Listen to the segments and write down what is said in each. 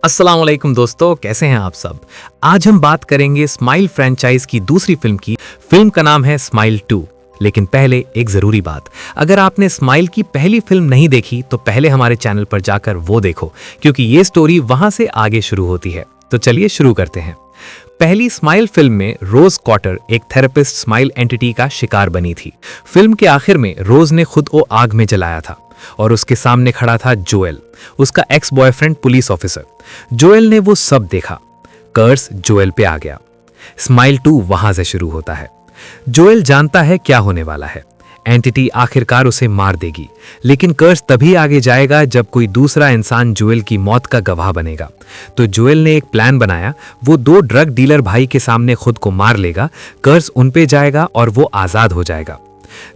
अस्सलाम वालेकुम दोस्तों, कैसे हैं आप सब। आज हम बात करेंगे स्माइल फ्रेंचाइज की दूसरी फिल्म की। फिल्म का नाम है स्माइल 2। लेकिन पहले एक जरूरी बात, अगर आपने स्माइल की पहली फिल्म नहीं देखी तो पहले हमारे चैनल पर जाकर वो देखो, क्योंकि ये स्टोरी वहां से आगे शुरू होती है। तो चलिए शुरू करते हैं। पहली स्माइल फिल्म में रोज कॉटर एक थेरेपिस्ट स्माइल एंटिटी का शिकार बनी थी। फिल्म के आखिर में रोज ने खुद को आग में जलाया था और उसके सामने खड़ा था जोएल, उसका ex boyfriend police officer. Joel ने वो सब देखा। कर्स जोएल पे आ गया। स्माइल 2 वहां से शुरू होता है। जोएल जानता है क्या होने वाला है। एंटिटी आखिरकार उसे मार देगी, लेकिन कर्स तभी आगे जाएगा जब कोई दूसरा इंसान जोएल की मौत का गवाह बनेगा। तो जोएल ने एक प्लान बनाया। वो 2 ड्रग डीलर भाई के सामने खुद को मार लेगा। कर्स उन पे जाएगा और वो आजाद हो जाएगा।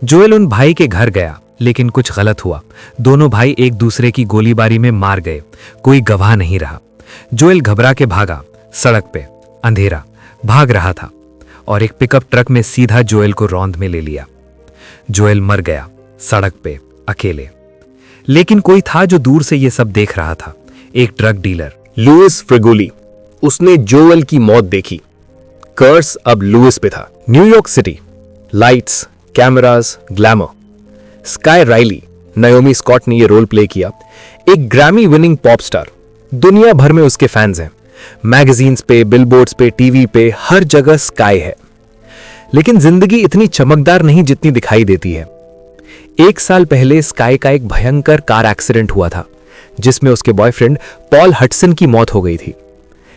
जोएल उन भाई के घर गया, लेकिन कुछ गलत हुआ। दोनों भाई एक दूसरे की गोलीबारी में मार गए। कोई गवाह नहीं रहा। जोएल घबरा के भागा। सड़क पे अंधेरा, भाग रहा था और एक पिकअप ट्रक में सीधा जोएल को रौंद में ले लिया। जोएल मर गया सड़क पे अकेले। लेकिन कोई था जो दूर से ये सब देख रहा था। एक ड्रग डीलर, लुइस फ्रिगोली। उसने जोएल की मौत देखी। कर्स अब लुइस पे था। New York city, lights, cameras, glamour. Skye Riley, Naomi Scott ने यह रोल प्ले किया। एक ग्रैमी विनिंग पॉप स्टार। दुनिया भर में उसके फैंस हैं। मैगजीन्स पे, बिलबोर्ड्स पे, टीवी पे, हर जगह स्काई है। लेकिन जिंदगी इतनी चमकदार नहीं जितनी दिखाई देती है। 1 साल पहले स्काई का एक भयंकर कार एक्सीडेंट हुआ था, जिसमें उसके बॉयफ्रेंड पॉल हडसन की मौत हो गई थी।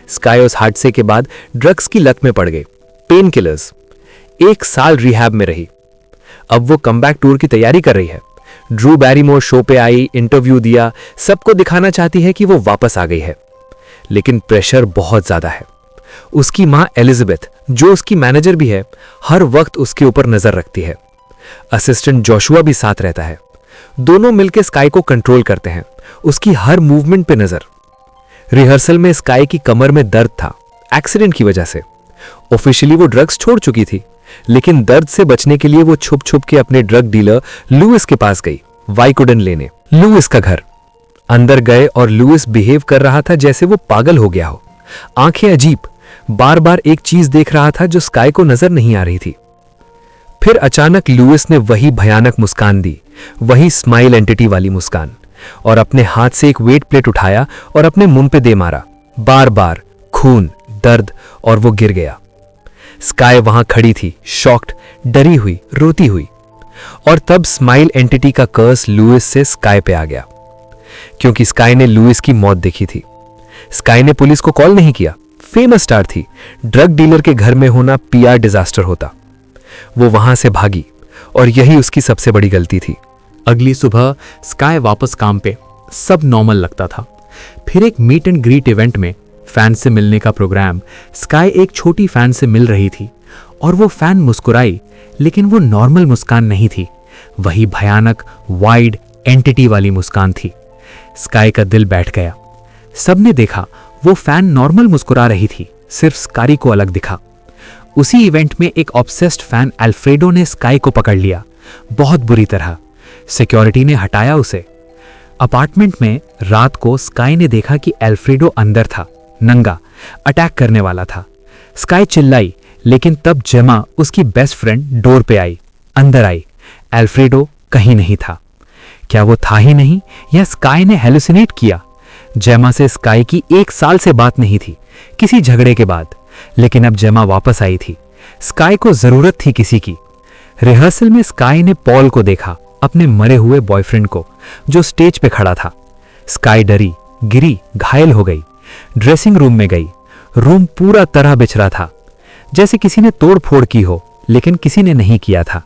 स्काई उस हादसे के बाद ड्रग्स की लत में पड़ गई, पेन किलर्स। 1 साल रिहैब में रही। अब वो कमबैक टूर की तैयारी कर रही है। ड्रू बैरीमोर शो पे आई, इंटरव्यू दिया, सबको दिखाना चाहती है कि वो वापस आ गई है। लेकिन प्रेशर बहुत ज्यादा है। उसकी मां एलिजाबेथ, जो उसकी मैनेजर भी है, हर वक्त उसके ऊपर नजर रखती है। असिस्टेंट जोशुआ भी साथ रहता है। दोनों मिलकर स्काई को कंट्रोल करते हैं, उसकी हर मूवमेंट पे नजर। रिहर्सल में स्काई की कमर में दर्द था, एक्सीडेंट की वजह से। ऑफिशियली वो ड्रग्स छोड़ चुकी थी, लेकिन दर्द से बचने के लिए वो छुप छुप के अपने ड्रग डीलर लुइस के पास गई, वाइकोडन लेने। लुइस का घर। अंदर गए और लुइस बिहेव कर रहा था जैसे वो पागल हो गया हो। आंखें अजीब, बार बार एक चीज देख रहा था जो स्काई को नजर नहीं आ रही थी। फिर अचानक लुइस ने वही भयानक मुस्कान दी, वही स्माइल एंटिटी वाली मुस्कान, और अपने हाथ से एक वेट प्लेट उठाया और अपने मुंह पे दे मारा। बार बार खून, दर्द, और वो गिर गया। स्काई वहां खड़ी थी, शॉक्ड, डरी हुई, रोती हुई। और तब स्माइल एंटिटी का कर्स लुइस से स्काई पे आ गया, क्योंकि स्काई ने लुइस की मौत देखी थी। स्काई ने पुलिस को कॉल नहीं किया। फेमस स्टार थी। ड्रग डीलर के घर में होना पीआर डिजास्टर होता। वो वहां से भागी और यही उसकी सबसे बड़ी गलती थी। अगली सुबह स्काई वापस काम पे। सब नॉर्मल लगता था। फिर एक मीट एंड ग्रीट इवेंट में फैन से मिलने का प्रोग्राम। स्काई एक छोटी फैन से मिल रही थी और वो फैन मुस्कुराई, लेकिन वो नॉर्मल मुस्कान नहीं थी, वही भयानक वाइड एंटिटी वाली मुस्कान थी। स्काई का दिल बैठ गया। सबने देखा वो फैन नॉर्मल मुस्कुरा रही थी, सिर्फ स्काई को अलग दिखा। उसी इवेंट में एक ऑब्सेस्ड फैन अल्फ्रेडो ने स्काई को पकड़ लिया, बहुत बुरी तरह। सिक्योरिटी ने हटाया उसे। अपार्टमेंट में रात को स्काई ने देखा कि अल्फ्रेडो अंदर था, नंगा, अटैक करने वाला था। स्काई चिल्लाई, लेकिन तब जेमा, उसकी बेस्ट फ्रेंड, डोर पे आई, अंदर आई। अल्फ्रेडो कहीं नहीं था। क्या वो था ही नहीं, या स्काई ने हेलुसिनेट किया? जेमा से स्काई की 1 साल से बात नहीं थी, किसी झगड़े के बाद। लेकिन अब जेमा वापस आई थी। स्काई को जरूरत थी किसी की। रिहर्सल में स्काई ने पॉल को देखा, अपने मरे हुए बॉयफ्रेंड को, जो स्टेज पे खड़ा था। स्काई डरी, गिरी, घायल हो गई। ड्रेसिंग रूम में गई। रूम पूरा तरह बिछड़ा था, जैसे किसी ने तोड़ फोड़ की हो, लेकिन किसी ने नहीं किया था।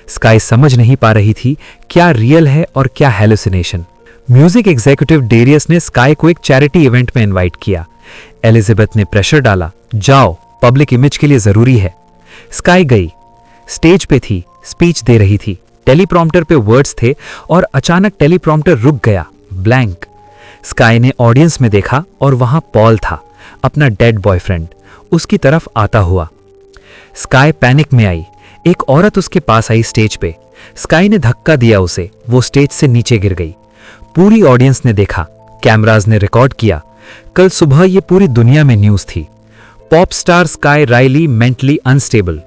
स्काई समझ नहीं पा रही थी क्या रियल है और क्या हेलुसिनेशन। म्यूजिक एग्जीक्यूटिव डेरियस ने स्काई को एक चैरिटी इवेंट में इनवाइट किया। एलिजाबेथ ने प्रेशर डाला, जाओ, पब्लिक इमेज के लिए जरूरी है। स्काई गई। स्टेज पे थी, स्पीच दे रही थी। टेलीप्रॉम्प्टर पे वर्ड्स थे और अचानक टेलीप्रॉम्प्टर रुक गया, ब्लैंक। स्काई ने ऑडियंस में देखा और वहां पॉल था, अपना डेड बॉयफ्रेंड, उसकी तरफ आता हुआ। स्काई पैनिक में आई। एक औरत उसके पास आई स्टेज पे। स्काई ने धक्का दिया उसे, वो स्टेज से नीचे गिर गई। पूरी ऑडियंस ने देखा, कैमराज ने रिकॉर्ड किया। कल सुबह ये पूरी दुनिया में न्यूज थी। Pop star Skye Riley mentally unstable,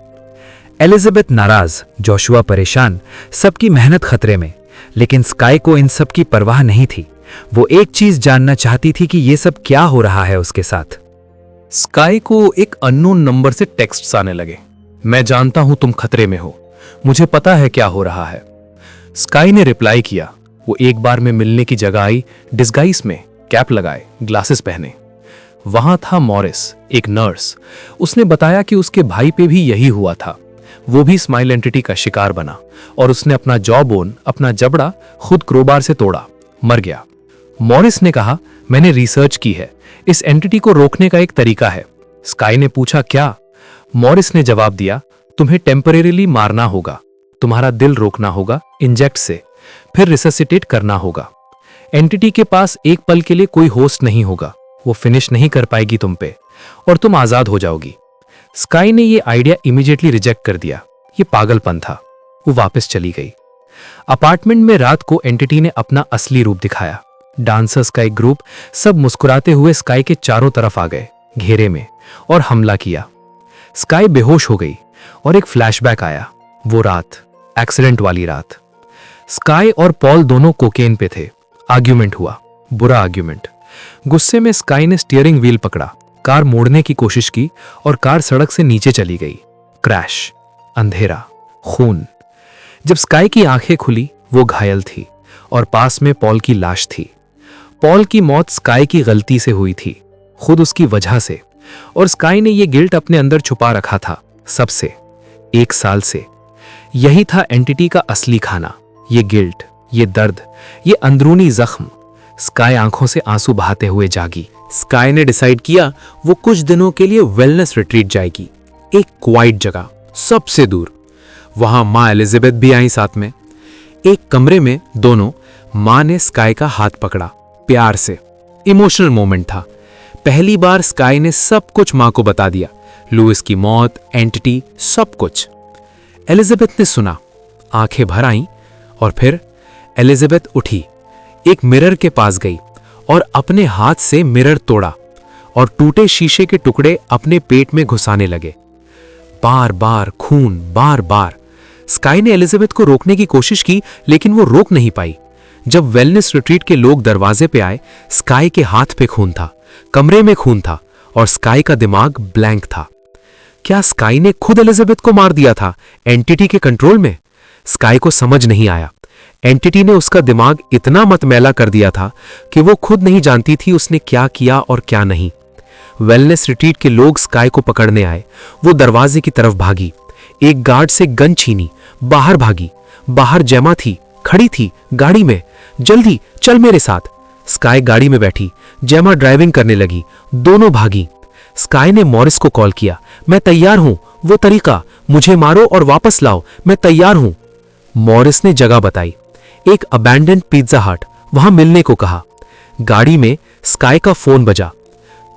Elizabeth नाराज, जोशुआ परेशान, सबकी मेहनत खतरे में। लेकिन स्काई को इन सब की परवाह नहीं थी। वो एक चीज जानना चाहती थी कि ये सब क्या हो रहा है उसके साथ। स्काई को एक अननोन नंबर से टेक्स्ट्स आने लगे। मैं जानता हूं तुम खतरे में हो, मुझे पता है क्या हो रहा है। स्काई ने रिप्लाई किया। वो एक बार में मिलने की जगह आई, डिस्गाइज में, कैप लगाए, ग्लासेस पहने। वहां था मॉरिस, एक नर्स। उसने बताया कि उसके भाई पे भी यही हुआ था। वो भी स्माइल एंटिटी का शिकार बना और उसने अपना जॉ बोन, अपना जबड़ा खुद क्रोबार से तोड़ा, मर गया। मॉरिस ने कहा, मैंने रिसर्च की है, इस एंटिटी को रोकने का एक तरीका है। स्काई ने पूछा, क्या? मॉरिस ने जवाब दिया, तुम्हें टेम्परेरीली मारना होगा, तुम्हारा दिल रोकना होगा इंजेक्ट से, फिर रिससिटेट करना होगा। एंटिटी के पास एक पल के लिए कोई होस्ट नहीं होगा, वो फिनिश नहीं कर पाएगी तुम पे और तुम आजाद हो जाओगी। स्काई ने ये आइडिया इमीडिएटली रिजेक्ट कर दिया। ये पागलपन था। वो वापस चली गई। अपार्टमेंट में रात को एंटिटी ने अपना असली रूप दिखाया। डांसर्स का एक ग्रुप, सब मुस्कुराते हुए स्काई के चारों तरफ आ गए घेरे में और हमला किया। स्काई बेहोश हो गई और एक फ्लैशबैक आया। वो रात, एक्सीडेंट वाली रात। स्काई और पॉल दोनों कोकेन पे थे। आर्ग्यूमेंट हुआ, बुरा आर्ग्यूमेंट। गुस्से में स्काई ने स्टीयरिंग व्हील पकड़ा, कार मोड़ने की कोशिश की और कार सड़क से नीचे चली गई। क्रैश, अंधेरा, खून। जब स्काई की आंखें खुली, वो घायल थी और पास में पॉल की लाश थी। पॉल की मौत स्काई की गलती से हुई थी, खुद उसकी वजह से। और स्काई ने ये गिल्ट अपने अंदर छुपा रखा था सबसे, 1 साल से। यही था एंटिटी का असली खाना, ये गिल्ट, ये दर्द, ये अंदरूनी जख्म। स्काई आंखों से आंसू बहाते हुए जागी। स्काई ने डिसाइड किया वो कुछ दिनों के लिए वेलनेस रिट्रीट जाएगी, एक क्वाइट जगह, सबसे दूर। वहां मां एलिजाबेथ भी आई साथ में। एक कमरे में दोनों, मां ने स्काई का हाथ पकड़ा प्यार से। इमोशनल मोमेंट था। पहली बार स्काई ने सब कुछ मां को बता दिया, लुइस की मौत, एंटिटी, सब कुछ। एलिजाबेथ ने सुना, आंखें भर आईं और फिर एलिजाबेथ उठी, एक मिरर के पास गई और अपने हाथ से मिरर तोड़ा और टूटे शीशे के टुकड़े अपने पेट में घुसाने लगे। बार बार खून, बार बार। स्काई ने एलिजाबेथ को रोकने की कोशिश की, लेकिन वो रोक नहीं पाई। जब वेलनेस रिट्रीट के लोग दरवाजे पे आए, स्काई के हाथ पे खून था, कमरे में खून था और स्काई का दिमाग ब्लैंक था। क्या स्काई ने खुद एलिजाबेथ को मार दिया था, एंटिटी के कंट्रोल में? स्काई को समझ नहीं आया। एंटिटी ने उसका दिमाग इतना मतमैला कर दिया था कि वो खुद नहीं जानती थी उसने क्या किया और क्या नहीं। वेलनेस रिट्रीट के लोग स्काई को पकड़ने आए। वो दरवाजे की तरफ भागी, एक गार्ड से गन छीनी, बाहर भागी। बाहर जेमा थी, खड़ी थी गाड़ी में। जल्दी चल मेरे साथ। स्काई गाड़ी में बैठी, जेमा ड्राइविंग करने लगी। दोनों भागी। स्काई ने मॉरिस को कॉल किया, मैं तैयार हूं, वो तरीका, मुझे मारो और वापस लाओ, मैं तैयार हूं। मॉरिस ने जगह बताई, एक अबैंडन्ड पिज्जा हट, वहां मिलने को कहा। गाड़ी में स्काई का फोन बजा।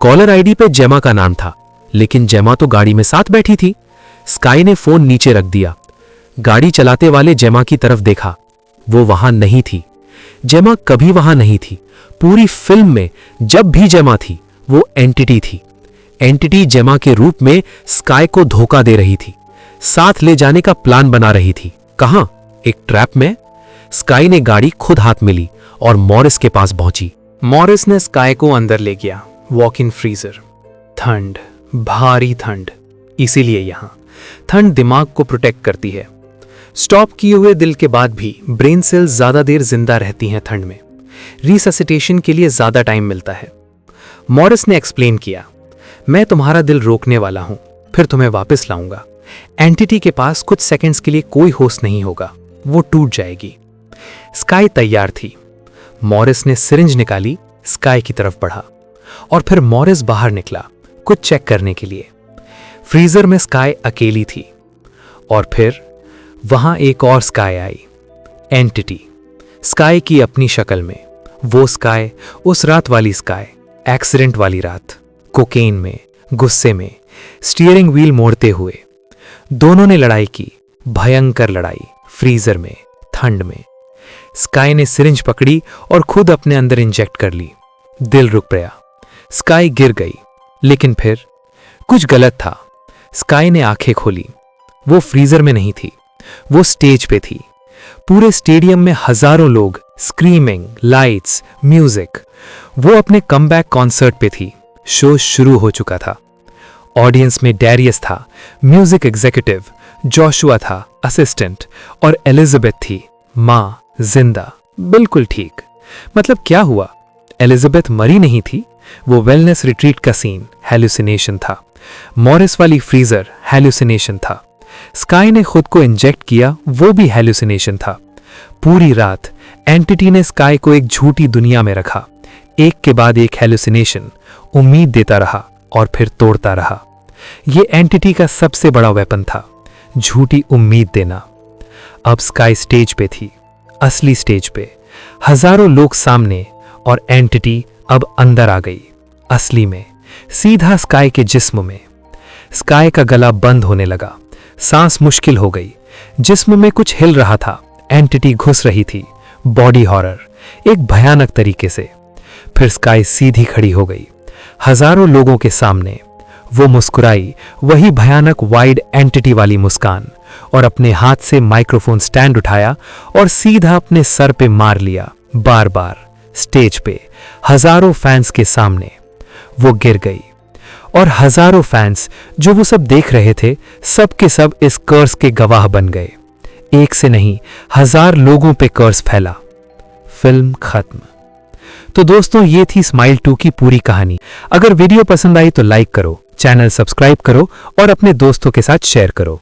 कॉलर आईडी पे जेमा का नाम था, लेकिन जेमा तो गाड़ी में साथ बैठी थी। स्काई ने फोन नीचे रख दिया। गाड़ी चलाते वाले जेमा की तरफ देखा, वो वहां नहीं थी। जेमा कभी वहां नहीं थी। पूरी फिल्म में जब भी जेमा थी, वो एंटिटी थी। एंटिटी जेमा के रूप में स्काई को धोखा दे रही थी, साथ ले जाने का प्लान बना रही थी। कहां? एक ट्रैप में। स्काई ने गाड़ी खुद हाथ में ली और मॉरिस के पास पहुंची। मॉरिस ने स्काई को अंदर ले गया। Walk in freezer. ठंड, भारी ठंड। इसीलिए यहां ठंड दिमाग को प्रोटेक्ट करती है। स्टॉप किए हुए दिल के बाद भी ब्रेन सेल्स ज्यादा देर जिंदा रहती हैं ठंड में। रिससिटेशन के लिए ज्यादा टाइम मिलता है। मॉरिस ने एक्सप्लेन किया, मैं तुम्हारा दिल रोकने वाला हूं, फिर तुम्हें वापस लाऊंगा। एंटिटी के पास कुछ सेकंड्स के लिए कोई होश नहीं होगा, वो टूट जाएगी। स्काई तैयार थी। मॉरिस ने सिरिंज निकाली, स्काई की तरफ बढ़ा और फिर मॉरिस बाहर निकला कुछ चेक करने के लिए। फ्रीजर में स्काई अकेली थी और फिर वहां एक और स्काई आई, एंटिटी। स्काई की अपनी शक्ल में। वो स्काई, उस रात वाली स्काई, एक्सीडेंट वाली रात, कोकेन में, गुस्से में, स्टीयरिंग व्हील मोड़ते हुए। दोनों ने लड़ाई की, भयंकर लड़ाई, फ्रीजर में, ठंड में। स्काई ने सिरिंज पकड़ी और खुद अपने अंदर इंजेक्ट कर ली। दिल रुक गया। स्काई गिर गई, लेकिन फिर कुछ गलत था। स्काई ने आंखें खोली। वो फ्रीजर में नहीं थी, वो स्टेज पे थी। पूरे स्टेडियम में हजारों लोग, स्क्रीमिंग, लाइट्स, म्यूजिक। वो अपने कमबैक कॉन्सर्ट पे थी। शो शुरू हो चुका था। ऑडियंस में डैरियस था, म्यूजिक एग्जीक्यूटिव, जोशुआ था असिस्टेंट, और एलिजाबेथ थी मां, जिंदा, बिल्कुल ठीक। मतलब क्या हुआ? एलिजाबेथ मरी नहीं थी। वो वेलनेस रिट्रीट का सीन हैलुसिनेशन था। मॉरिस वाली फ्रीजर हैलुसिनेशन था। स्काई ने खुद को इंजेक्ट किया, वो भी हैलुसिनेशन था। पूरी रात एंटिटी ने स्काई को एक झूठी दुनिया में रखा। एक के बाद एक हैलुसिनेशन उम्मीद देता रहा और फिर तोड़ता रहा। ये एंटिटी का सबसे बड़ा वेपन था, झूठी उम्मीद देना। अब स्काई स्टेज पे थी, असली स्टेज पे, हजारों लोग सामने, और एंटिटी अब अंदर आ गई, असली में, सीधा स्काई के जिस्म में। स्काई का गला बंद होने लगा, सांस मुश्किल हो गई, जिस्म में कुछ हिल रहा था, एंटिटी घुस रही थी, बॉडी हॉरर, एक भयानक तरीके से। फिर स्काई सीधी खड़ी हो गई, हजारों लोगों के सामने। वो मुस्कुराई, वही भयानक वाइड एंटिटी वाली मुस्कान, और अपने हाथ से माइक्रोफोन स्टैंड उठाया और सीधा अपने सर पे मार लिया, बार बार, स्टेज पे, हजारों फैंस के सामने। वो गिर गई, और हजारों फैंस जो वो सब देख रहे थे, सब के सब इस कर्स के गवाह बन गए। एक से नहीं, 1000 लोगों पे कर्स फैला। फिल्म खत्म। तो दोस्तों, ये थी स्माइल 2 की पूरी कहानी। अगर वीडियो पसंद आई तो लाइक करो, चैनल सब्सक्राइब करो और अपने दोस्तों के साथ शेयर करो।